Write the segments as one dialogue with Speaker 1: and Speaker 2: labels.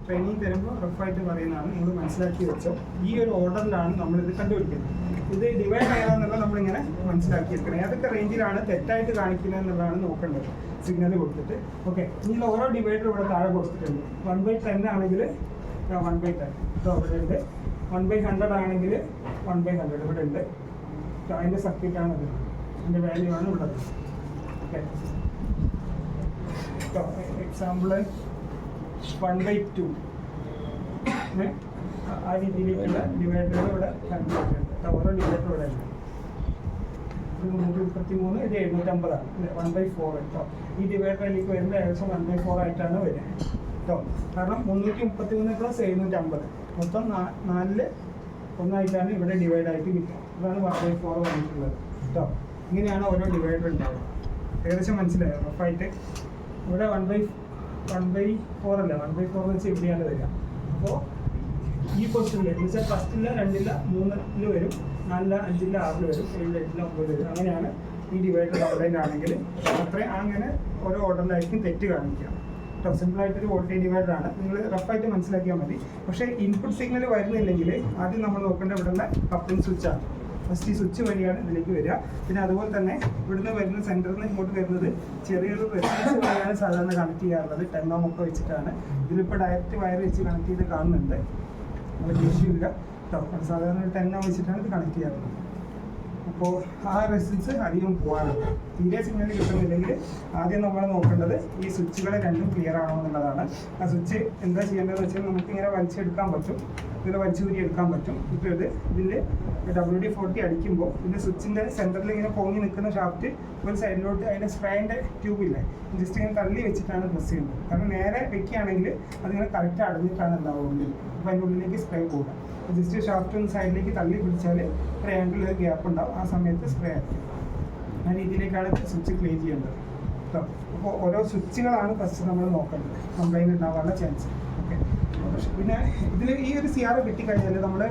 Speaker 1: Training തരുമ്പോൾ റഫായിട്ട് പറയുന്നതാണ്, നിങ്ങൾ മനസ്സിലാക്കി വെച്ചോ. ഈ ഒരു ഓർഡറിലാണ് നമ്മളിത് കണ്ടുപിടിക്കുന്നത്. ഇത് ഡിവൈഡ് ചെയ്യാമെന്നുള്ളത് നമ്മളിങ്ങനെ മനസ്സിലാക്കിയിരിക്കണം. ഏതൊക്കെ റേഞ്ചിലാണ് തെറ്റായിട്ട് കാണിക്കുന്നത് എന്നുള്ളതാണ് നോക്കേണ്ടത് സിഗ്നൽ കൊടുത്തിട്ട്. ഓക്കെ, ഇതിൽ ഓരോ ഡിവൈഡർ ഇവിടെ താഴെ കൊടുത്തിട്ടുണ്ട്. 1/10 ആണെങ്കിൽ 1/10 ഇവിടെ ഉണ്ട്. 1/100 ആണെങ്കിൽ 1/100 ഇവിടെ ഉണ്ട്. അതിൻ്റെ സർക്യൂട്ടാണത്, അതിൻ്റെ വാല്യൂ ആണ് ഇവിടെ. ഓക്കെ, എക്സാമ്പിള് 1/2 ആ രീതിയിലേക്കുള്ള ഡിവൈഡറുകൾ ഇവിടെ കണ്ടുപിടിച്ചിട്ടുണ്ട്. ഓരോ ഡിവൈഡർ ഇവിടെ ഉണ്ട്. 333, ഇത് 750 1/4 കേട്ടോ. ഈ ഡിവൈഡറിലേക്ക് വരുമ്പോൾ ഏകദേശം 1/4 ആയിട്ടാണ് വരിക കേട്ടോ. കാരണം 333 + 750 മൊത്തം 4 ഒന്നായിട്ടാണ് ഇവിടെ ഡിവൈഡ് ആയിട്ട് കിട്ടുക. അതാണ് 1/4 വന്നിട്ടുള്ളത് കേട്ടോ. ഇങ്ങനെയാണ് ഓരോ ഡിവൈഡർ ഉണ്ടാവുക. ഏകദേശം മനസ്സിലായോ റഫായിട്ട്? ഇവിടെ 1/4 അല്ല, 1/4 എന്ന് വെച്ചാൽ ഇവിടെയാണ് വരിക. അപ്പോൾ ഈ പൊസിഷനിൽ എന്ന് വെച്ചാൽ ഫസ്റ്റില്ല, 2ല്ല, 3ൽ വരും, 4ല്ല, 5ല്ല, 6ൽ വരും, 7ല്ല, 8ല്ല, 9ൽ വരും. അങ്ങനെയാണ് ഈ ഡിവൈഡർ ഓർഡറിലാണെങ്കിൽ അത്രയും അങ്ങനെ ഓരോ ഓർഡറിലായിരിക്കും തെറ്റ് കാണിക്കുക കേട്ടോ. സിമ്പിളായിട്ടൊരു വോൾട്ടേജ് ഡിവൈഡറാണ്, നിങ്ങൾ റഫായിട്ട് മനസ്സിലാക്കിയാൽ മതി. പക്ഷേ ഇൻപുട്ട് സിഗ്നൽ വരുന്നില്ലെങ്കിൽ ആദ്യം നമ്മൾ നോക്കേണ്ട ഇവിടുന്ന് കപ്ലിംഗ് സ്വിച്ചാണ്. ഫസ്റ്റ് ഈ സ്വിച്ച് വഴിയാണ് ഇതിലേക്ക് വരിക. പിന്നെ അതുപോലെ തന്നെ ഇവിടുന്ന് വരുന്ന സെൻറ്ററിൽ നിന്ന് ഇങ്ങോട്ട് വരുന്നത് ചെറിയൊരു റെസിസ്റ്റൻസ് വഴിയാണ് സാധാരണ കണക്ട് ചെയ്യാറുള്ളത്. 10 ohm ഒക്കെ വെച്ചിട്ടാണ്. ഇതിലിപ്പോൾ ഡയറക്റ്റ് വയർ വെച്ച് കണക്ട് ചെയ്ത് കാണുന്നുണ്ട്, നമുക്ക് ഇഷ്യൂ കേട്ടോ. സാധാരണ 10 ohm വെച്ചിട്ടാണ് ഇത് കണക്ട് ചെയ്യാറുള്ളത്. അപ്പോൾ ആ റെസിസ്റ്റൻസ് അധികം പോകാറുണ്ട്. തീരെ സിഗ്നൽ കിട്ടുന്നില്ലെങ്കിൽ ആദ്യം നമ്മൾ നോക്കേണ്ടത് ഈ സ്വിച്ചുകൾ രണ്ടും ക്ലിയർ ആണോ എന്നുള്ളതാണ്. ആ സ്വിച്ച് എന്താ ചെയ്യേണ്ടതെന്ന് വെച്ചാൽ നമുക്കിങ്ങനെ വലിച്ചെടുക്കാൻ പറ്റും, ഇതിൽ വലിച്ചൂരി എടുക്കാൻ പറ്റും. ഇപ്പോൾ ഇതിൻ്റെ WD-40 അടിക്കുമ്പോൾ ഇതിൻ്റെ സ്വിച്ചിൻ്റെ സെൻറ്ററിൽ ഇങ്ങനെ പൊങ്ങി നിൽക്കുന്ന ഷാഫ്റ്റ് ഒരു സൈഡിലോട്ട് അതിൻ്റെ സ്പ്രേൻ്റെ ട്യൂബില്ലേ ജസ്റ്റ് ഇങ്ങനെ തള്ളി വെച്ചിട്ടാണ് പ്രസ് ചെയ്യുന്നത്. കാരണം നേരെ വെക്കുകയാണെങ്കിൽ അതിങ്ങനെ കറക്റ്റ് അടഞ്ഞിട്ടാണ് ഉണ്ടാവുള്ളൂ. അപ്പോൾ അതിൻ്റെ ഉള്ളിലേക്ക് സ്പ്രേ പോകുക. ജസ്റ്റ് ഷാഫ്റ്റ് ഒന്ന് സൈഡിലേക്ക് തള്ളി പിടിച്ചാൽ ട്രയാങ്കിൾ ഒരു ഗ്യാപ്പ് ഉണ്ടാവും, ആ സമയത്ത് സ്പ്രേ ആയിരിക്കും. ആ രീതിയിലേക്കാണ് സ്വിച്ച് ക്ലീൻ ചെയ്യേണ്ടത് കേട്ടോ. അപ്പോൾ ഓരോ സ്വിച്ചുകളാണ് ഫസ്റ്റ് നമ്മൾ നോക്കേണ്ടത്, കംപ്ലൈൻറ്റ് ഉണ്ടാവാനുള്ള ചാൻസ്. ഓക്കെ, പിന്നെ ഇതിൽ ഈ ഒരു CR കിട്ടിക്കഴിഞ്ഞാൽ നമ്മൾ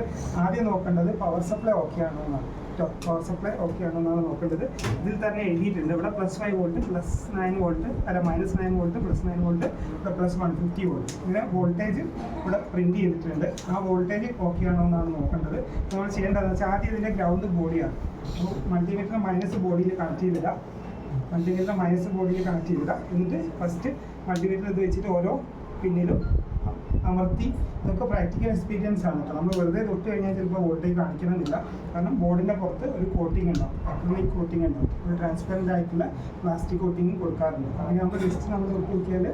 Speaker 1: ആദ്യം നോക്കേണ്ടത് പവർ സപ്ലൈ ഓക്കെ ആണോ എന്നാണ് കേട്ടോ. പവർ സപ്ലൈ ഓക്കെ ആണോ എന്നാണ് നോക്കേണ്ടത്. ഇതിൽ തന്നെ എഴുതിയിട്ടുണ്ട് ഇവിടെ +5 വോൾട്ട്, +9 വോൾട്ട്, അല്ല -9 വോൾട്ട്, +9 വോൾട്ട്, ഇവിടെ +150 വോൾട്ട്. ഇങ്ങനെ വോൾട്ടേജ് ഇവിടെ പ്രിന്റ് ചെയ്തിട്ടുണ്ട്. ആ വോൾട്ടേജ് ഓക്കെ ആണോ എന്നാണ് നോക്കേണ്ടത്. നമ്മൾ ചെയ്യേണ്ടതെന്ന് വെച്ചാൽ ആദ്യം ഇതിൻ്റെ ഗ്രൗണ്ട് ബോഡിയാണ്. അപ്പോൾ മൾട്ടിമീറ്റർ മൈനസ് ബോഡിയിൽ കണക്ട് ചെയ്തില്ല, മൾട്ടിമീറ്റർ മൈനസ് ബോഡിയിൽ കണക്ട് ചെയ്തില്ല. എന്നിട്ട് ഫസ്റ്റ് മൾട്ടിമീറ്റർ ഇത് വെച്ചിട്ട് ഓരോ പിന്നിലും അമർത്തി. ഇതൊക്കെ പ്രാക്ടിക്കൽ എക്സ്പീരിയൻസ് ആണ് കേട്ടോ. നമ്മൾ വെറുതെ തൊട്ട് കഴിഞ്ഞാൽ ചിലപ്പോൾ വോൾട്ടേജ് കാണിക്കണമെന്നില്ല. കാരണം ബോർഡിൻ്റെ പുറത്ത് ഒരു കോട്ടിംഗ് ഉണ്ടാവും, അക്രിലിക് കോട്ടിംഗ് ഉണ്ടാവും, ഒരു ട്രാൻസ്പെറൻ്റ് ആയിട്ടുള്ള പ്ലാസ്റ്റിക് കോട്ടിങ് കൊടുക്കാറുണ്ട്. അങ്ങനെ നമ്മൾ ജസ്റ്റ് നമ്മൾ തൊട്ട് നോക്കിയാൽ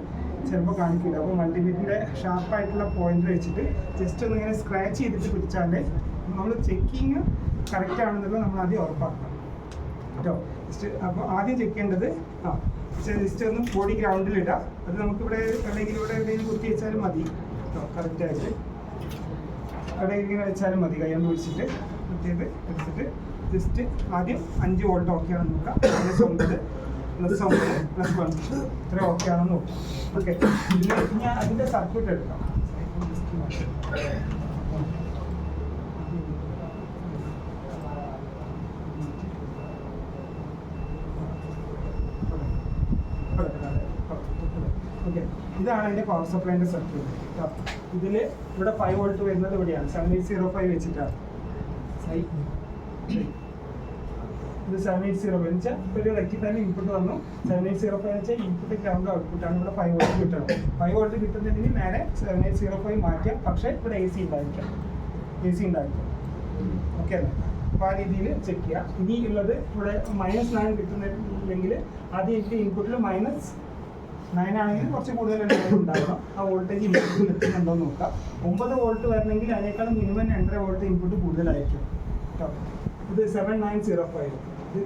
Speaker 1: ചിലപ്പോൾ കാണിക്കില്ല. അപ്പോൾ മൾട്ടിമീറ്ററിൻ്റെ ഷാർപ്പായിട്ടുള്ള പോയിൻ്റർ വെച്ചിട്ട് ജസ്റ്റ് ഒന്ന് ഇങ്ങനെ സ്ക്രാച്ച് ചെയ്തിട്ട് പിടിച്ചാൽ നമ്മൾ ചെക്കിങ് കറക്റ്റ് ആണെന്നുള്ളത് നമ്മൾ ആദ്യം ഉറപ്പാക്കണം കേട്ടോ. ജസ്റ്റ് അപ്പോൾ ആദ്യം ചെക്ക് ചെയ്യേണ്ടത് ജസ്റ്റ് ഒന്ന് ബോഡി ഗ്രൗണ്ടിലിടുക. അത് നമുക്കിവിടെ എവിടെയെങ്കിലും കുത്തി വെച്ചാലും മതി കേട്ടോ. കറക്റ്റായിട്ട് എവിടെയെങ്കിലും വെച്ചാലും മതി, കൈ കൊണ്ട് പിടിച്ചിട്ട് കുത്തിയത് എടുത്തിട്ട് ജസ്റ്റ് ആദ്യം 5 വോൾട്ട് ഓക്കെ ആണെന്ന് നോക്കാം. -9 +1 ഇത്ര ഓക്കെ ആണെന്ന് നോക്കാം. ഓക്കെ, ഞാൻ അതിൻ്റെ സർക്യൂട്ട് എടുക്കാം. ഓക്കെ, ഇതാണ് അതിൻ്റെ പവർ സപ്ലൈൻ്റെ സർക്യൂട്ട്. ഇതിൽ ഇവിടെ 5 വോൾട്ട് വരുന്നത് ഇവിടെയാണ്, 7805 വെച്ചിട്ടാണ്. ഇത് 7805 എന്ന് വെച്ചാൽ ഒരു റെക്റ്റിഫയർ ഇൻപുട്ട് വന്നു. 7805 എന്ന് വെച്ചാൽ ഇൻപുട്ട് ഗ്രൗണ്ട് ഔട്ട്പുട്ടാണ്. ഇവിടെ 5 വോൾട്ട് കിട്ടണം. 5 വോൾട്ട് കിട്ടുന്നതിന് നേരെ 7805 മാറ്റാം. പക്ഷേ ഇവിടെ AC ഉണ്ടായിരിക്കാം. ഓക്കെ അല്ലേ? അപ്പോൾ ആ രീതിയിൽ ചെക്ക് ചെയ്യാം. ഇനി ഉള്ളത് ഇവിടെ -9 കിട്ടുന്നില്ലെങ്കിൽ ആദ്യം ഇതിൻ്റെ ഇൻപുട്ടിൽ -9 ആണെങ്കിൽ കുറച്ച് കൂടുതൽ ഉണ്ടാകും. ആ വോൾട്ടേജ് ഇൻപുട്ടിൽ എത്തുന്നുണ്ടോ എന്ന് നോക്കാം. 9 വോൾട്ട് വരണമെങ്കിൽ അതിനേക്കാളും മിനിമം 2.5 വോൾട്ട് ഇൻപുട്ട് കൂടുതലായിരിക്കും കേട്ടോ. ഇത് 7905. ഇത്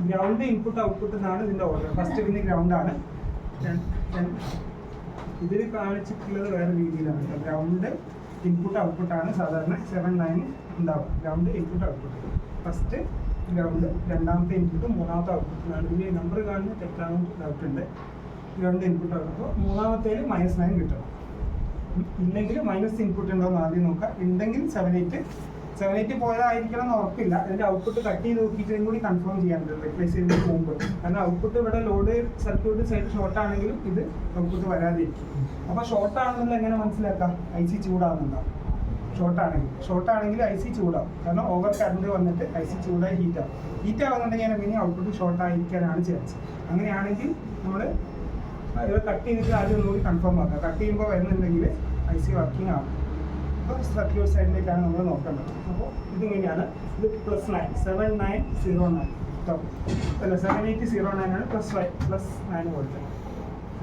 Speaker 1: ഗ്രൗണ്ട് ഇൻപുട്ട് ഔട്ട്പുട്ട് എന്നാണ് ഇതിൻ്റെ ഓർഡർ. ഫസ്റ്റ് പിന്നെ ഗ്രൗണ്ടാണ്. ഇതിൽ കാണിച്ചിട്ടുള്ളത് വേറെ രീതിയിലാണ്. ഗ്രൗണ്ട് ഇൻപുട്ട് ഔട്ട്പുട്ടാണ് സാധാരണ 79 ഉണ്ടാവുക. Ground input output first ground, രണ്ടാമത്തെ ഇൻപുട്ട്, മൂന്നാമത്തെ ഔട്ട്പുട്ടിനാണ്. ഇതിൻ്റെ നമ്പർ കാണുന്ന തെറ്റാണെന്ന് ഡൗട്ട് ഉണ്ട്. ഗ്രൗണ്ട് ഇൻപുട്ട് ഔട്ട്പുട്ട് മൂന്നാമത്തേൽ -9 കിട്ടണം. ഇല്ലെങ്കിൽ മൈനസ് ഇൻപുട്ട് ഉണ്ടോ എന്ന് ആദ്യം നോക്കാം. ഉണ്ടെങ്കിൽ 7805 780 പോയതായിരിക്കണം എന്ന് ഉറപ്പില്ല. അതിന്റെ ഔട്ട്പുട്ട് കട്ട് ചെയ്ത് നോക്കിയിട്ടും കൂടി കൺഫേം ചെയ്യാനുണ്ട് റിപ്ലേസ് ചെയ്യുന്നതിന് മുമ്പ്. കാരണം ഔട്ട്പുട്ട് ഇവിടെ ലോഡ് സർക്യൂട്ട് സൈഡ് ഷോർട്ട് ആണെങ്കിലും ഇത് ഔട്ട്പുട്ട് വരാതിരിക്കും. അപ്പോൾ ഷോർട്ട് ആണെന്നുള്ള എങ്ങനെ മനസ്സിലാക്കാം? IC ചൂടാകുന്നുണ്ടാവും. ഷോർട്ട് ആണെങ്കിൽ IC ചൂടാവും. കാരണം ഓവർ കറണ്ട് വന്നിട്ട് IC ചൂടായി ഹീറ്റ് ആവുന്നുണ്ടെങ്കിൽ പിന്നെ ഔട്ട്പുട്ട് ഷോർട്ട് ആയിരിക്കാനാണ് ചാൻസ്. അങ്ങനെയാണെങ്കിൽ നമ്മൾ ഇത് കട്ട് ചെയ്തിട്ട് ആദ്യം ഒന്നുകൂടി കൺഫേം ആക്കാം. കട്ട് ചെയ്യുമ്പോൾ വരുന്നുണ്ടെങ്കിൽ IC വർക്കിംഗ് ആവും. അപ്പോൾ സർക്യൂട്ട് സൈഡിലേക്കാണ് നമ്മൾ നോക്കേണ്ടത്. അപ്പോൾ ഇതിങ്ങനെയാണ്. ഇത് +9 7909 അല്ല 7809 ആണ്, +9 വോൾട്ട്.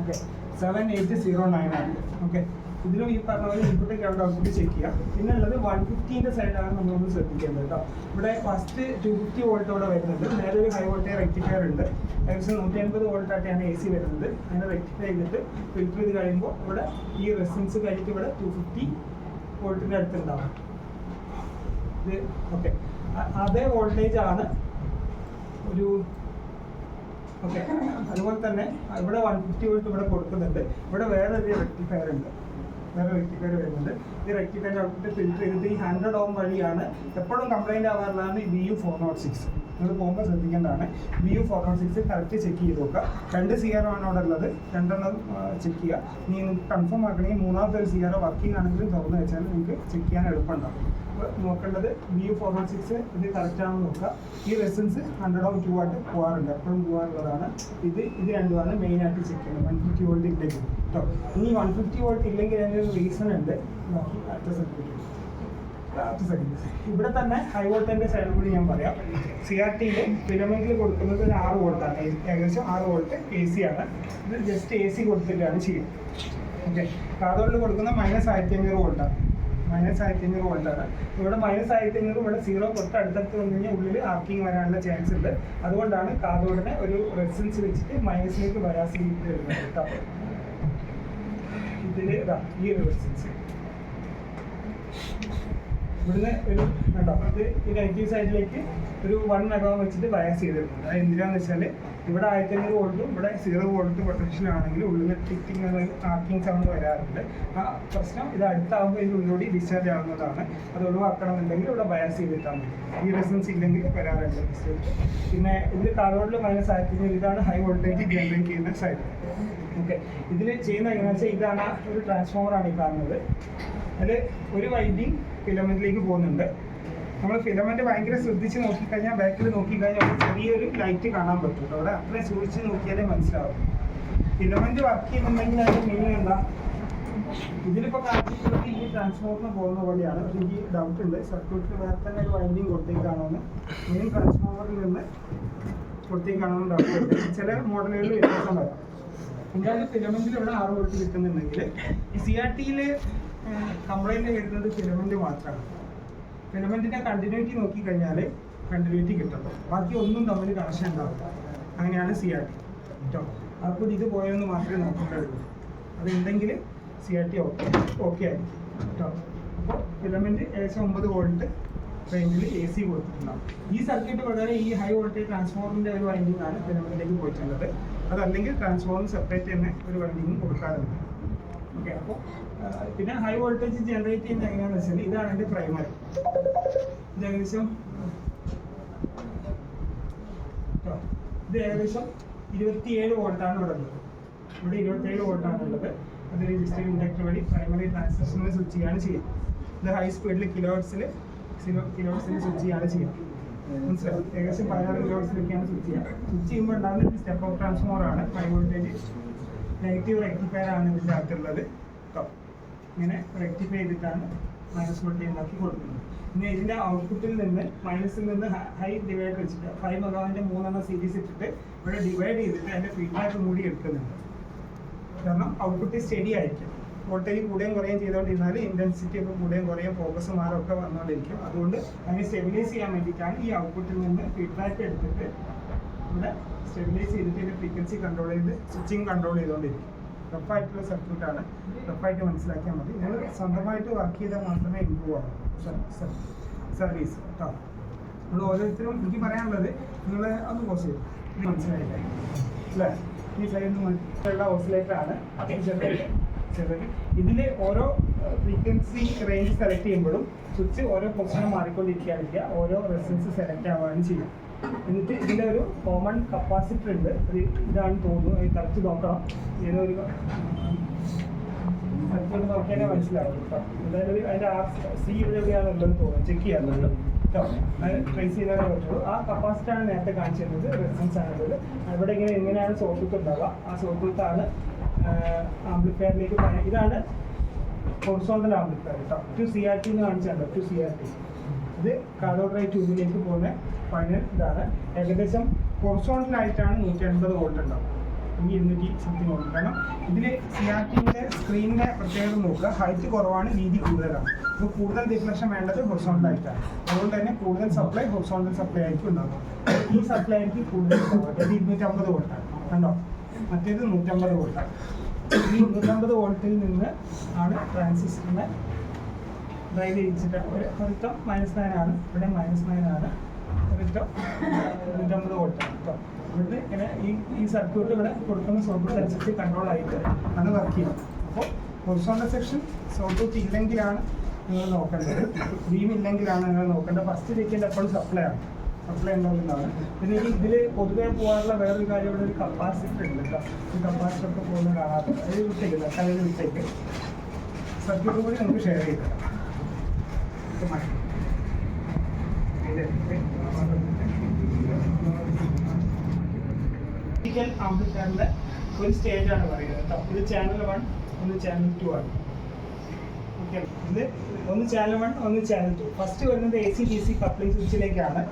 Speaker 1: ഓക്കെ, 7809 ആണ്. ഓക്കെ, ഇതിലും ഈ പറഞ്ഞ പോലെ ഇൻപുട്ട് ഗ്രൗണ്ട് ഔട്ട്പുട്ട് ചെക്ക് ചെയ്യാം. പിന്നെ ഉള്ളത് 150ന്റെ സൈഡാണ് നമ്മളൊന്ന് ശ്രദ്ധിക്കേണ്ടത് കേട്ടോ. ഇവിടെ ഫസ്റ്റ് 250 വോൾട്ട് ഇവിടെ വരുന്നുണ്ട്. നേരെ ഒരു ഹൈ വോൾട്ടേജ് റെക്ടിഫയർ ഉണ്ട്. ഏകദേശം 150 വോൾട്ട് ആയിട്ടാണ് AC വരുന്നത്. അതിനെ റെക്ടിഫൈ ചെയ്തിട്ട് ഫിൽറ്റർ ചെയ്ത് കഴിയുമ്പോൾ ഇവിടെ ഈ റെസിസ്റ്റൻസ് കഴിഞ്ഞിട്ട് ഇവിടെ 250 വോൾട്ടിൻ്റെ അടുത്തുണ്ടാവും. ഇത് ഓക്കെ, അതേ വോൾട്ടേജ് ആണ് ഒരു ഓക്കെ. അതുപോലെ തന്നെ ഇവിടെ 150 വോൾട്ട് ഇവിടെ കൊടുക്കുന്നുണ്ട്. ഇവിടെ വേറൊരു റെക്ടിഫയർ ഉണ്ട്, വരുന്നുണ്ട്. ഈ റെക്ടിഫയർ ഔട്ട്പുട്ട് ഫിൽറ്റർ ചെയ്തിട്ട് ഈ 100 Ohm വഴിയാണ് എപ്പോഴും കംപ്ലൈൻറ്റ് ആവാറുള്ളതാണ് ഈ BU406. നിങ്ങൾ പോകുമ്പോൾ ശ്രദ്ധിക്കേണ്ടതാണ്. BU406 കറക്റ്റ് ചെക്ക് ചെയ്ത് നോക്കുക. 2 CRO ആണ് അവിടെ ഉള്ളത്, 2 ചെക്ക് ചെയ്യുക. ഇനി നിങ്ങൾക്ക് കൺഫേം ആക്കണമെങ്കിൽ മൂന്നാമത്തെ ഒരു CRO വർക്കിംഗ് ആണെങ്കിലും തുറന്ന് വെച്ചാൽ നിങ്ങൾക്ക് ചെക്ക് ചെയ്യാൻ എളുപ്പമുണ്ടാവും. അപ്പോൾ നോക്കേണ്ടത് BU406 ഇത് കറക്റ്റാണെന്ന് നോക്കുക. ഈ റെസിസ്റ്റൻസ് 100 Ohm 2 വാട്ട് പോകാറുണ്ട്, എപ്പോഴും പോകാറുള്ളതാണ്. ഇത് രണ്ടുമാണ് മെയിനായിട്ട് ചെക്ക് ചെയ്യുന്നത്. 150 വോൾട്ട് ഇല്ലെങ്കിൽ കേട്ടോ. ഇനി 150 വോൾട്ട് ഇല്ലെങ്കിൽ അതിൻ്റെ ഒരു റീസൺ ഉണ്ട്. നോക്കി അടുത്ത സെക്കൻഡ് ഇവിടെ തന്നെ ഹൈ വോൾട്ടിൻ്റെ സൈഡ് കൂടി ഞാൻ പറയാം. CRTയിൽ ഫിലമെന്റിൽ കൊടുക്കുന്നത് ഒരു 6 വോൾട്ടാണ്, ഏകദേശം 6 വോൾട്ട് AC ആണ്. ഇത് ജസ്റ്റ് AC കൊടുത്തിട്ടാണ് ചെയ്യുന്നത്. ഓക്കെ, കാതോളിൽ കൊടുക്കുന്ന -1500 വോൾട്ടാണ്. -1500 വോൾട്ടാണ്. ഇവിടെ -1500 ഇവിടെ 0 തൊട്ട് അടുത്തടുത്ത് വന്നു കഴിഞ്ഞാൽ ഉള്ളിൽ ആർക്കിങ് വരാനുള്ള ചാൻസ് ഉണ്ട്. അതുകൊണ്ടാണ് കാതോടിനെ ഒരു റെസിസ്റ്റൻസ് വെച്ചിട്ട് മൈനസിലേക്ക് ബയാസ് ചെയ്തിട്ട് വരുന്നത് കേട്ടോ. ഇതിൽ ഈ ഒരു റെസിസ്റ്റൻസ് ഇവിടുന്ന് ഒരു കേട്ടോ, ഇത് ഈ നെഗറ്റീവ് സൈഡിലേക്ക് ഒരു 1 മെഗാ വെച്ചിട്ട് ബയാസ് ചെയ്തിട്ടുണ്ട്. അത് എന്തിനാന്ന് വെച്ചാൽ ഇവിടെ 1500 വോൾട്ടും ഇവിടെ 0 വോൾട്ട് പൊട്ടൻഷ്യൽ ആണെങ്കിൽ ഉള്ളിൽ ടിക്കിങ് ആർക്കിങ് സൗണ്ട് വരാറുണ്ട്. ആ പ്രശ്നം ഇത് അടുത്താകുമ്പോൾ ഇതിൻ്റെ ഉള്ളിലൂടെ ഡിസ്ചാർജ് ആവുന്നതാണ്. അത് ഒഴിവാക്കണമെന്നുണ്ടെങ്കിൽ ഇവിടെ ബയാസ് ചെയ്തിട്ടാൽ മതി. ഈ റെസിസ്റ്റൻസ് ഇല്ലെങ്കിൽ വരാറുണ്ട് മിസ്റ്റേക്ക്. പിന്നെ ഇതിൽ കാതോഡിൽ -1500 ഇതാണ് ഹൈ വോൾട്ടേജ് ജനറേറ്റ് ചെയ്യുന്ന സൈഡ്. ഓക്കെ, ഇതിൽ ചെയ്യുന്ന എങ്ങനെയാണെന്ന് വെച്ചാൽ ഇതാണ് ഒരു ട്രാൻസ്ഫോമറാണ് ഈ കാണുന്നത്. അതിൽ ഒരു വൈൻഡിങ് ഫിലമെന്റിലേക്ക് പോകുന്നുണ്ട്. നമ്മൾ ഫിലമെന്റ് ഭയങ്കര ശ്രദ്ധിച്ച് നോക്കിക്കഴിഞ്ഞാൽ ബാക്കിൽ നോക്കിക്കഴിഞ്ഞാൽ അവിടെ ചെറിയൊരു ലൈറ്റ് കാണാൻ പറ്റും. അവിടെ അത്രയും സൂക്ഷിച്ച് നോക്കിയാലേ മനസ്സിലാവും. ഫിലമെന്റ് വർക്ക് ചെയ്യുന്നുണ്ടെങ്കിൽ അതിന്റെ മീനിങ് എന്താ? ഇതിലിപ്പോൾ കാണിച്ചിട്ടുള്ളത് ഈ ട്രാൻസ്ഫോമറിന് പോകുന്ന പോലെയാണ്. പക്ഷേ എനിക്ക് ഡൗട്ട് ഉണ്ട്, സർക്യൂട്ടിൽ വേറെ തന്നെ ഒരു വൈൻഡിങ് കൊടുത്തേക്കാണോന്ന്. മെയിൻ ട്രാൻസ്ഫോമറിൽ നിന്ന് കൊടുത്തേക്കാണോന്ന് ഡൗട്ട് ഉണ്ട്. ചില മോഡലുകളിൽ വ്യത്യാസം വരാം. എന്തായാലും ഫിലമെന്റിൽ ഇവിടെ 6 വോൾട്ട് കിട്ടുന്നുണ്ടെങ്കിൽ ഈ CRTയിൽ കംപ്ലൈൻറ്റ് വരുന്നത് ഫിലമെന്റ് മാത്രമാണ്. ഫിലമെന്റിന്റെ കണ്ടിന്യൂറ്റി നോക്കിക്കഴിഞ്ഞാൽ കണ്ടിന്യൂറ്റി കിട്ടും, ബാക്കി ഒന്നും തമ്മിൽ കണക്ഷൻ ഉണ്ടാവില്ല. അങ്ങനെയാണ് CRT കേട്ടോ. അപ്പോൾ ഇത് പോയെന്ന് മാത്രമേ നോക്കേണ്ടതുള്ളൂ. അതുണ്ടെങ്കിൽ CRT ഓക്കെ ആയിരിക്കും കേട്ടോ. അപ്പോൾ ഫിലമെന്റ് ഏകദേശം 9 വോൾട്ട് റേഞ്ചിൽ AC കൊടുത്തിട്ടുണ്ടാവും. ഈ സർക്യൂട്ട് പ്രകാരം ഈ ഹൈ വോൾട്ടേജ് ട്രാൻസ്ഫോമറിൻ്റെ ഒരു വൈൻഡിങ് ആണ് ഫിലമെന്റിലേക്ക് പോയിട്ടുള്ളത്. അതല്ലെങ്കിൽ ട്രാൻസ്ഫോമർ സെപ്പറേറ്റ് തന്നെ ഒരു വൈൻഡിങ്ങും കൊടുക്കാറുണ്ട്. ഓക്കെ, അപ്പോൾ പിന്നെ ഹൈ വോൾട്ടേജ് ജനറേറ്റ് ചെയ്യുന്നത് എങ്ങനെയാണെന്ന് വെച്ചാൽ ഇതാണ് എൻ്റെ പ്രൈമറി. ഇത് ഏകദേശം 27 വോൾട്ടാണ് ഇവിടെ ഉള്ളത്. ഇവിടെ 27 വോൾട്ടാണ് ഉള്ളത്. അത് രജിസ്റ്റർ ഇൻഡക്ടർ വഴി പ്രൈമറി ട്രാൻസിസ്റ്ററിനെ സ്വിച്ച് ചെയ്യാണ് ചെയ്യുന്നത്. ഇത് ഹൈ സ്പീഡിൽ കിലോഹെർട്സിൽ സ്വിച്ച് ചെയ്യാണ് ചെയ്യുന്നത്. മനസ്സിലാവും? ഏകദേശം 16 കിലോഹെർട്സിലൊക്കെയാണ് സ്വിച്ച് ചെയ്യുക. സ്വിച്ച് ചെയ്യുമ്പോൾ ഉണ്ടാകുന്ന സ്റ്റെപ്പ് ഓഫ് ട്രാൻസ്ഫോമറാണ്. ഹൈ വോൾട്ടേജ് നെഗറ്റീവ് റെക്ടിഫയർ ആണ് ഇതിൻ്റെ അകത്തുള്ളത് കേട്ടോ. ഇങ്ങനെ റെക്ടിഫൈ ചെയ്തിട്ടാണ് മൈനസ് വോൾട്ടേജ് ഉണ്ടാക്കി കൊടുക്കുന്നത്. പിന്നെ ഇതിൻ്റെ ഔട്ട്പുട്ടിൽ നിന്ന് മൈനസിൽ നിന്ന് ഹൈ ഡിവൈഡ് വെച്ചിട്ട് 5 മെഗാവിൻ്റെ 3 സീരീസ് ഇട്ടിട്ട് ഇവിടെ ഡിവൈഡ് ചെയ്തിട്ട് അതിൻ്റെ ഫീഡ്ബാക്ക് കൂടി എടുക്കുന്നുണ്ട്. കാരണം ഔട്ട്പുട്ട് സ്റ്റഡി ആയിരിക്കും. വോൾട്ടേജ് കൂടുകയും കുറയുകയും ചെയ്തുകൊണ്ടിരുന്നാൽ ഇൻറ്റൻസിറ്റി ഒക്കെ കൂടുകയും കുറയും ഫോക്കസ് മാറൊക്കെ വന്നുകൊണ്ടിരിക്കും. അതുകൊണ്ട് അതിനെ സ്റ്റെബിലൈസ് ചെയ്യാൻ വേണ്ടിയിട്ടാണ് ഈ ഔട്ട്പുട്ടിൽ നിന്ന് ഫീഡ്ബാക്ക് എടുത്തിട്ട് ഇവിടെ സ്റ്റെബിലൈസ് ചെയ്തിട്ട് ഇതിൻ്റെ ഫ്രീക്വൻസി കൺട്രോൾ ചെയ്ത് സ്വിച്ചിങ് കൺട്രോൾ ചെയ്തുകൊണ്ടിരിക്കും. റഫായിട്ടുള്ള സർക്യൂട്ടാണ്, റഫായിട്ട് മനസ്സിലാക്കിയാൽ മതി. നിങ്ങൾ സ്വന്തമായിട്ട് വർക്ക് ചെയ്താൽ മാത്രമേ ഇമ്പ്രൂവ് ആവും സർവീസ് കേട്ടോ. നമ്മൾ ഓരോരുത്തരും എനിക്ക് പറയാനുള്ളത് നിങ്ങൾ അത് പോസ് ചെയ്യും, മനസ്സിലായില്ലേ അല്ലേ? ഈ സൈഡിൽ നിന്ന് ഓസിലേറ്റർ ആണ്. ഇതിൽ ഓരോ ഫ്രീക്വൻസി ഫ്രീക്വൻസി റേഞ്ച് സെലക്ട് ചെയ്യുമ്പോഴും സ്വിച്ച് ഓരോ പൊസിഷനും മാറിക്കൊണ്ടിരിക്കുകയാണെങ്കിൽ ഓരോ റെസിസ്റ്റൻസ് സെലക്ട് ആവുകയാണ് ചെയ്യും. എന്നിട്ട് ഇതിൻ്റെ ഒരു കോമൺ കപ്പാസിറ്റർ ഉണ്ട്, ഒരു ഇതാണ് തോന്നുന്നു, അത് കറക്റ്റ് നോക്കണം. ഏതൊരു സർക്യൂട്ട് നോക്കിയാലേ മനസ്സിലാവും കേട്ടോ. എന്തായാലും അതിൻ്റെ സി എവിടെയാണുള്ളതെന്ന് തോന്നുന്നു, ചെക്ക് ചെയ്യാറുണ്ട് കേട്ടോ. അത് ട്രേസ് ചെയ്താലേ പറ്റുള്ളൂ. ആ കപ്പാസിറ്ററാണ് നേരത്തെ കാണിച്ചിരുന്നത്, റെസിസ്റ്റൻസ് ആണുള്ളത്. ഇവിടെ എങ്ങനെയാണ് സോഫ്റ്റ് ഉണ്ടാവുക, ആ സോഫ്റ്റാണ് ആംപ്ലിഫയറിലേക്ക്. ഇതാണ് ഹൊറിസോണ്ടൽ ആംപ്ലിഫയർ കേട്ടോ. ടു CRT എന്ന് കാണിച്ചാൽ ടു CRT. ഇത് കാഥോഡ് റേ ട്യൂബിലേക്ക് പോകുന്ന ഫൈനൽ ഇതാണ്. ഏകദേശം ഹൊറിസോണ്ടലായിട്ടാണ് 180 വോൾട്ട് ഉണ്ടാവും, ഈ 200 സംതിങ് വോൾട്ട്. കാരണം ഇതിൽ CRTയുടെ സ്ക്രീനിൻ്റെ പ്രത്യേകത നോക്കുക, ഹൈറ്റ് കുറവാണ്, വീതി കൂടുതലാണ്. അപ്പോൾ കൂടുതൽ ഡിഫ്ലക്ഷൻ വേണ്ടത് ഹൊറിസോണ്ടലായിട്ടാണ്. അതുകൊണ്ട് തന്നെ കൂടുതൽ സപ്ലൈ ഹൊറിസോണ്ടൽ സപ്ലൈ ആയിരിക്കും ഉണ്ടാകും. ഈ സപ്ലൈ ആയിരിക്കും കൂടുതൽ ഉണ്ടാവുക. അത് 250 വോൾട്ടാണ് കണ്ടോ, മറ്റേത് 150 വോൾട്ടാണ്. ഈ 150 വോൾട്ടിൽ നിന്ന് ആണ് ട്രാൻസിസ്റ്ററിനെ ഡ്രൈവ് ചെയ്യിച്ചിട്ട് ഒരിറ്റം -9 ആണ്, ഇവിടെ -9 ആണ്, ഒരിറ്റം 150 വോൾട്ടാണ് കേട്ടോ. എന്നിട്ട് ഇങ്ങനെ ഈ സർക്യൂട്ട് ഇവിടെ കൊടുക്കുന്ന സർക്യൂട്ട് അനുസരിച്ച് കൺട്രോൾ ആയിട്ട് ആണ് വർക്ക് ചെയ്യുന്നത്. അപ്പോൾ ഹൊറിസോണ്ടൽ സെക്ഷൻ സർക്യൂട്ട് ഇല്ലെങ്കിലാണ് നിങ്ങൾ നോക്കേണ്ടത്, ബീം ഇല്ലെങ്കിലാണ് നിങ്ങൾ നോക്കേണ്ടത്. ഫസ്റ്റ് സെക്കൻഡ് എപ്പോഴും സപ്ലൈ ആണ്, സപ്ലൈ ഉണ്ടാവുന്നതാണ്. പിന്നെ ഇതിൽ പൊതുവെ പോകാനുള്ള വേറൊരു കാര്യം, ഇവിടെ ഒരു കപ്പാസിറ്റർ ഉണ്ട് കേട്ടോ. ഈ കപ്പാസിറ്റർ ഒക്കെ പോകുന്ന കാണാറുണ്ട്, അത് വിട്ടേക്ക് തക്കാളിയിൽ വിട്ടേക്ക്. സർക്യൂട്ട് കൂടി നമുക്ക് ഷെയർ ചെയ്തിടാം. ആംപ്ലിഫയറിന്റെ ഒരു സ്റ്റേജാണ് പറയുന്നത് കേട്ടോ. ഇത് ചാനൽ 1, ഒന്ന് ചാനൽ 2 ആണ്. ഓക്കെ, ഇത് ഒന്ന് ചാനൽ 1, ഒന്ന് ചാനൽ 2. ഫസ്റ്റ് വരുന്നത് AC/DC കപ്ലിംഗ് സ്വിച്ചിലേക്കാണ്.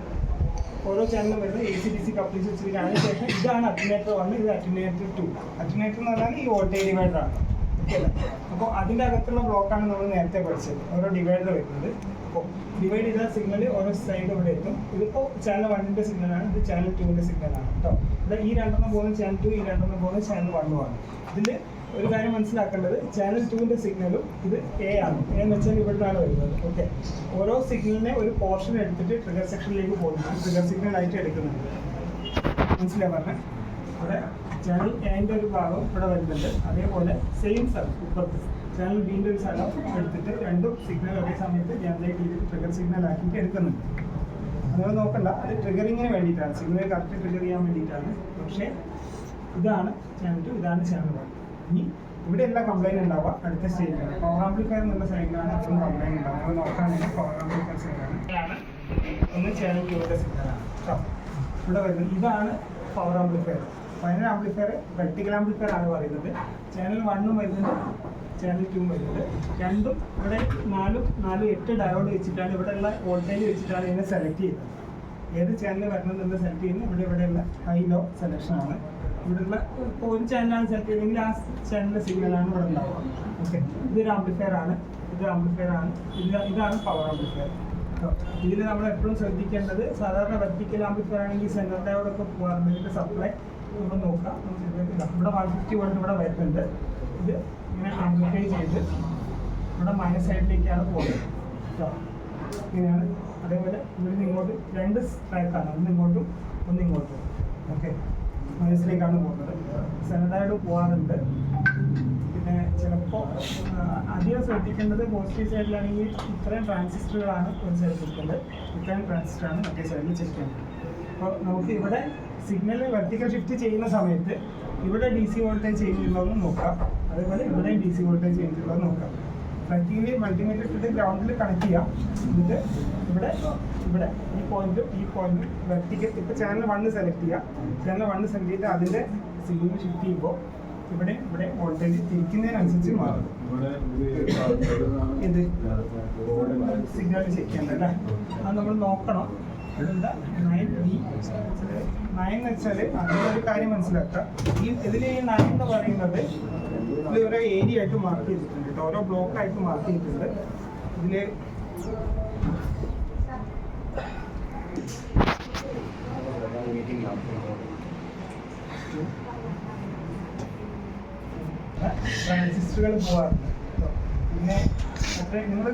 Speaker 1: ഓരോ ചാനലും വരുന്നത് AC/DC കപ്ലിംഗ് സ്വിച്ചിലേക്കാണ്. അതിനുശേഷം ഇതാണ് അറ്റനേറ്റർ 1, ഇത് അറ്റനേറ്റർ 2. അറ്റനേറ്റർ എന്ന് പറഞ്ഞാൽ ഈ വോൾട്ടേജ് ഡിവൈഡറാണ്. ഓക്കെ അല്ലേ? അപ്പോൾ അതിൻ്റെ അകത്തുള്ള ബ്ലോക്കാണ് നമ്മൾ നേരത്തെ പഠിച്ചത്, ഓരോ ഡിവൈഡർ വരുന്നത്. അപ്പോൾ ഡിവൈഡ് ചെയ്ത സിഗ്നൽ ഓരോ സൈഡ് ഇവിടെ എത്തും. ഇതിപ്പോൾ ചാനൽ 1ൻ്റെ സിഗ്നലാണ്, ഇത് ചാനൽ 2ൻ്റെ സിഗ്നലാണ് കേട്ടോ. ഇവിടെ ഈ രണ്ടെണ്ണം പോകുന്ന ചാനൽ 2, ഈ രണ്ടെണ്ണം പോകുന്ന ചാനൽ 1 ആണ്. ഇതിൽ ഒരു കാര്യം മനസ്സിലാക്കേണ്ടത്, ചാനൽ 2ൻ്റെ സിഗ്നലും ഇത് A ആണ്. A എന്ന് വെച്ചാൽ ഇവിടെയാണ് വരുന്നത്. ഓക്കെ, ഓരോ സിഗ്നലിനെ ഒരു പോർഷൻ എടുത്തിട്ട് ട്രിഗർ സെക്ഷനിലേക്ക് പോകുന്നു, ട്രിഗർ സിഗ്നൽ ആയിട്ട് എടുക്കുന്നുണ്ട്. മനസ്സിലായി പറഞ്ഞത്? ഇവിടെ ചാനൽ എന്റെ ഒരു ഭാഗം ഇവിടെ വരുന്നുണ്ട്. അതേപോലെ സെയിം സ്ഥലം ഇപ്പുറത്ത് ചാനൽ ബിന്റെ ഒരു സ്ഥലം എടുത്തിട്ട് രണ്ടും സിഗ്നൽ ഒരേ സമയത്ത് ജനറേറ്റ് ചെയ്തിട്ട് ട്രിഗർ സിഗ്നൽ ആക്കിയിട്ട് എടുക്കുന്നുണ്ട്. അതുകൊണ്ട് നോക്കണ്ട, അത് ട്രിഗറിങ്ങിന് വേണ്ടിയിട്ടാണ്, സിഗ്നൽ കറക്റ്റ് ട്രിഗർ ചെയ്യാൻ വേണ്ടിയിട്ടാണ്. പക്ഷേ ഇതാണ് ചാനൽ 2, ഇതാണ് ചാനൽ 1. ഇനി ഇവിടെ എല്ലാ കംപ്ലൈൻറ്റ് ഉണ്ടാവുക അടുത്ത സ്റ്റേജിലാണ്. പവർ ആംപ്ലിഫയർ എന്നുള്ള സൈഡിലാണ് എപ്പോഴും കംപ്ലൈൻറ്റ് ഉണ്ടാവുക. നമ്മൾ നോക്കുകയാണെങ്കിൽ പവർ ആംപ്ലിഫയർ സൈഡാണ്. ഒന്ന് ചാനൽ 2ൻ്റെ സിഗ്നലാണ് കേട്ടോ. ഇവിടെ വരുന്നത് ഇതാണ് power amplifier. Final amplifier vertical amplifier ആണ് പറയുന്നത്. ചാനൽ 1 വരുന്നുണ്ട്, ചാനൽ 2 വരുന്നുണ്ട്. രണ്ടും ഇവിടെ 4, 8 ഡയോഡ് വെച്ചിട്ടാണ്, ഇവിടെയുള്ള വോൾട്ടേജ് വെച്ചിട്ടാണ് ഇതിനെ സെലക്ട് ചെയ്യുന്നത്. ഏത് ചാനൽ വരണമെന്ന് സെലക്ട് ചെയ്യുന്നത് ഇവിടെയുള്ള ഹൈ ലോ സെലക്ഷനാണ്. ഇവിടെയുള്ള ഇപ്പോൾ ഒരു ചാനലാണ് സെലക്ട് ചെയ്തെങ്കിൽ ആ ചാനലിൻ്റെ സിഗ്നലാണ് ഇവിടെ ഉണ്ടാവുക. ഓക്കെ, ഇതൊരു ആംപ്ലിഫയർ ആണ്, ഇത് ആംപ്ലിഫയർ ആണ്, ഇതാണ് പവർ ആംപ്ലിഫയർ. ഇതിൽ നമ്മൾ എപ്പോഴും ശ്രദ്ധിക്കേണ്ടത്, സാധാരണ വെർട്ടിക്കൽ ആംപ്ലിഫയർ ആണെങ്കിൽ സെൻറ്റർ ഡയോഡൊക്കെ പോകാറുണ്ട്. ഇതിൻ്റെ സപ്ലൈ നമ്മൾ നോക്കാം. ഇവിടെ 150 വോൾട്ട് ഇവിടെ വരുന്നുണ്ട്. ഇത് ഇങ്ങനെ ആംപ്ലിഫൈ ചെയ്ത് ഇവിടെ മൈനസ് സൈഡിലേക്കാണ് പോകുന്നത് കേട്ടോ. ഇങ്ങനെയാണ്. അതേപോലെ ഇവിടുന്ന് ഇങ്ങോട്ട് 2 ട്രാക്കാണ്, ഒന്ന് ഇങ്ങോട്ടും ഒന്ന് ഇങ്ങോട്ടും. ഓക്കെ, മൈനസിലേക്കാണ് പോകുന്നത്. സെൻറ്റർ പോകാറുണ്ട്. പിന്നെ ചിലപ്പോൾ അധികം ശ്രദ്ധിക്കേണ്ടത് പോസിറ്റീവ് സൈഡിലാണെങ്കിൽ ഇത്രയും ട്രാൻസിസ്റ്ററുകളാണ് ഒരു സൈഡിൽ കൊടുക്കേണ്ടത്, ഇത്രയും ട്രാൻസിസ്റ്ററാണ് മറ്റേ സൈഡിൽ ചെക്ക് ചെയ്യേണ്ടത്. അപ്പോൾ നമുക്ക് ഇവിടെ സിഗ്നൽ വെർട്ടിക്കൽ ഷിഫ്റ്റ് ചെയ്യുന്ന സമയത്ത് ഇവിടെ DC വോൾട്ടേജ് ചേഞ്ച് ഉള്ളതെന്ന് നോക്കാം, അതേപോലെ ഇവിടെയും DC വോൾട്ടേജ് ചേഞ്ച് ഉള്ളതെന്ന് നോക്കാം. പ്രാക്ടിക്കലി മൾട്ടിമീറ്റർ ഇട്ടിട്ട് ഗ്രൗണ്ടിൽ കണക്ട് ചെയ്യാം. എന്നിട്ട് ഇവിടെ ഈ പോയിന്റും വെർട്ടിക്കൽ, ഇപ്പോൾ ചാനൽ 1 സെലക്ട് ചെയ്യാം. ചാനൽ 1 സെലക്ട് ചെയ്തിട്ട് അതിൻ്റെ സിഗ്നൽ ഷിഫ്റ്റ് ചെയ്യുമ്പോൾ ഇവിടെ വോൾട്ടേജ് തിരിക്കുന്നതിനനുസരിച്ച് മാറും. ഇത് സിഗ്നൽ ചെക്ക് ചെയ്യേണ്ടത് അത് നമ്മൾ നോക്കണം. ഇതെന്താ 9B 9 എന്ന് വെച്ചാൽ അതിലൊരു കാര്യം മനസ്സിലാക്കുക. ഇതിൽ ഈ 9 എന്ന് പറയുന്നത് ഇതിൽ ഓരോ ഏരിയ ആയിട്ട് മാർക്ക് ചെയ്തിട്ടുണ്ട് കേട്ടോ, ഓരോ ബ്ലോക്കായിട്ട് മാർക്ക് ചെയ്തിട്ടുണ്ട്. ഇതിൽ ട്രാൻസിസ്റ്ററുകൾ പോകാറുണ്ട്. പിന്നെ മറ്റേ നിങ്ങൾ